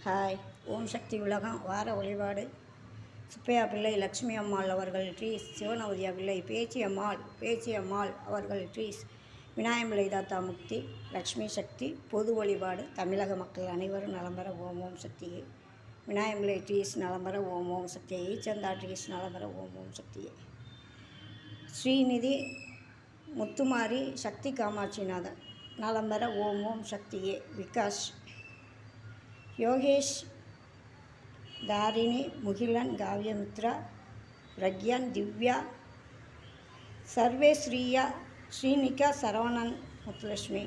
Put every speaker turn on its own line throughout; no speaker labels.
Hi. ஓம் சக்தி உலகம் வார வழிபாடு. சுப்பையா பிள்ளை லக்ஷ்மி அம்மாள் அவர்கள் ட்ரீஸ். சிவநவதியா பிள்ளை பேச்சியம்மாள் அவர்கள் ட்ரீஸ். விநாயகம்பிள்ளை தாத்தா முக்தி. லக்ஷ்மி சக்தி பொது வழிபாடு. தமிழக மக்கள் அனைவரும் நலம்பெற ஓம் ஓம் சக்தியே. விநாயகம்பிள்ளை ட்ரீஸ் நலம்பெற ஓம் ஓம் சக்தியே. ஈச்சந்தா ட்ரீஸ் நலம்பெற ஓம் ஓம் சக்தியே. ஸ்ரீநிதி முத்துமாரி சக்தி காமாட்சிநாதன் நலம்பெற ஓம் ஓம் சக்தியே. விகாஷ் யோகேஷ் தாரிணி முகிலன் காவ்யமித்ரா பிரக்யான் திவ்யா சர்வேஸ்ரீயா ஸ்ரீனிகா சரவணன் முத்துலட்சுமி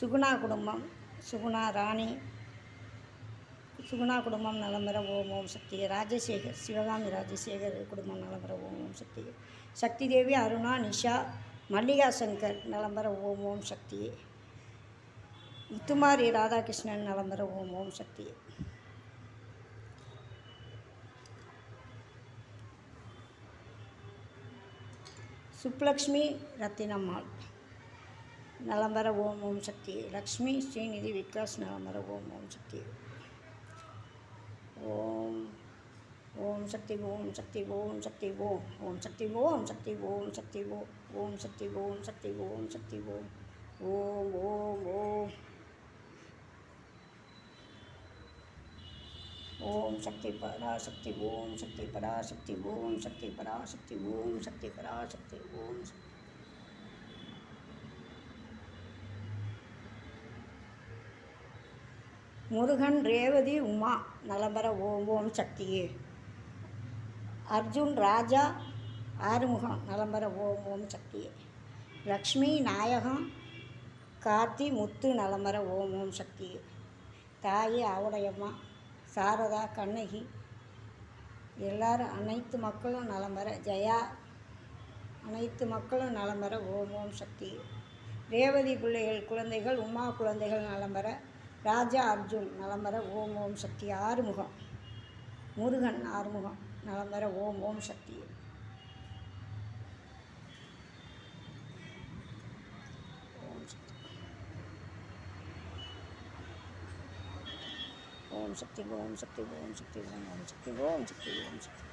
சுகுணா குடும்பம் சுகுணா ராணி சுகுணா குடும்பம் நலம்பெற ஓம் ஓம் சக்தியே. ராஜசேகர் சிவகாமி ராஜசேகர் குடும்பம் நலம்பெற ஓம் ஓம் சக்தியே. சக்தி தேவி அருணா நிஷா மல்லிகா சங்கர் நலம்பெற ஓம் ஓம் சக்தியே. முத்துமாரி ராதாகிருஷ்ணன் நலம்பெற ஓம் ஓம் சக்தியே. சுப்லக்ஷ்மி ரத்தினம்மாள் நலம்பெற ஓம் ஓம் சக்தியே. லக்ஷ்மி ஸ்ரீநிதி விகாஸ் நலம்பெற ஓம் ஓம் சக்தியே. ஓம் ஓம் சக்தி ஓம் சக்தி ஓம் சக்தி ஓம் ஓம் சக்தி ஓம் சக்தி ஓம் சக்தி ஓம் ஓம் சக்தி ஓம் சக்தி ஓம் சக்தி ஓம் ஓம் ஓம் ஓம் ஓம் சக்தி பராசக்தி ஓம் சக்தி பராசக்தி ஓம் சக்தி பராசக்தி ஓம் சக்தி பராசக்தி ஓம் முருகன் ரேவதி உமா நலம்பெற ஓம் ஓம் சக்தியே. அர்ஜுன் ராஜா ஆறுமுகம் நலம்பெற ஓம் ஓம் சக்தியே. லக்ஷ்மி நாயகம் கார்த்தி முத்து நலம்பெற ஓம் ஓம் சக்தியே. தாயி ஆவுடையம்மா சாரதா கண்ணகி எல்லாரும் அனைத்து மக்களும் நலம்பெற ஜெயா அனைத்து மக்களும் நலம்பெற ஓம் ஓம் சக்தி. ரேவதி பிள்ளைகள் குழந்தைகள் உமா குழந்தைகள் நலம்பெற ராஜா அர்ஜுன் நலம்பெற ஓம் ஓம் சக்தி. ஆறுமுகம் முருகன் ஆறுமுகம் நலம்பெற ஓம் ஓம் சக்தி. ஓம் சக்தி ஓம் சக்தி ஓம் சக்தி ஓம் சக்தி ஓம் சக்தி ஓம் சக்தி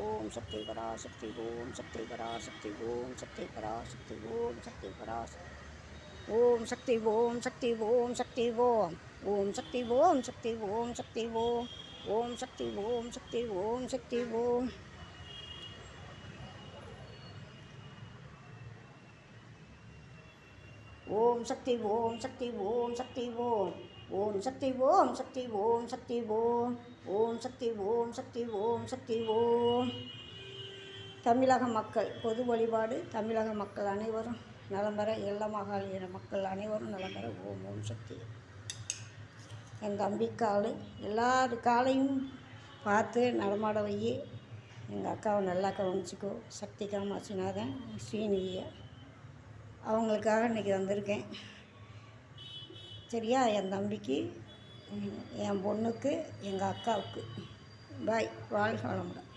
ஓம் சக்தி பராசக்தி ஓம் சக்தி பராசக்தி ஓம் சக்தி பராசக்தி ஓம் சக்தி பராசக்தி ஓம் சக்தி ஓம் சக்தி ஓம் சக்தி ஓம் ஓம் சக்தி ஓம் சக்தி ஓம் சக்தி ஓம் ஓம் சக்தி ஓம் சக்தி ஓம் சக்தி ஓம் ஓம் சக்தி ஓம் சக்தி ஓம் சக்தி ஓம் ஓம் சக்தி ஓம் சக்தி ஓம் சக்தி ஓம் ஓம் சக்தி ஓம் சக்தி ஓம் சக்தி ஓம். தமிழக மக்கள் பொது வழிபாடு. தமிழக மக்கள் அனைவரும் நலம்பெற எல்லமகாலின மக்கள் அனைவரும் நலம்பெற ஓம் ஓம் சக்தி. என் தம்பி காலை எல்லார் காலையும் பார்த்து நடமாட வை. எங்கள் அக்காவை நல்லா கவனிச்சிக்கோ. சக்தி காமாட்சிநாதன் ஸ்ரீநிதியை அவங்களுக்காக இன்றைக்கி வந்திருக்கேன். சரியா? என் தம்பிக்கு என் பொண்ணுக்கு எங்கள் அக்காவுக்கு பாய். வாழ்க வளமுடன்.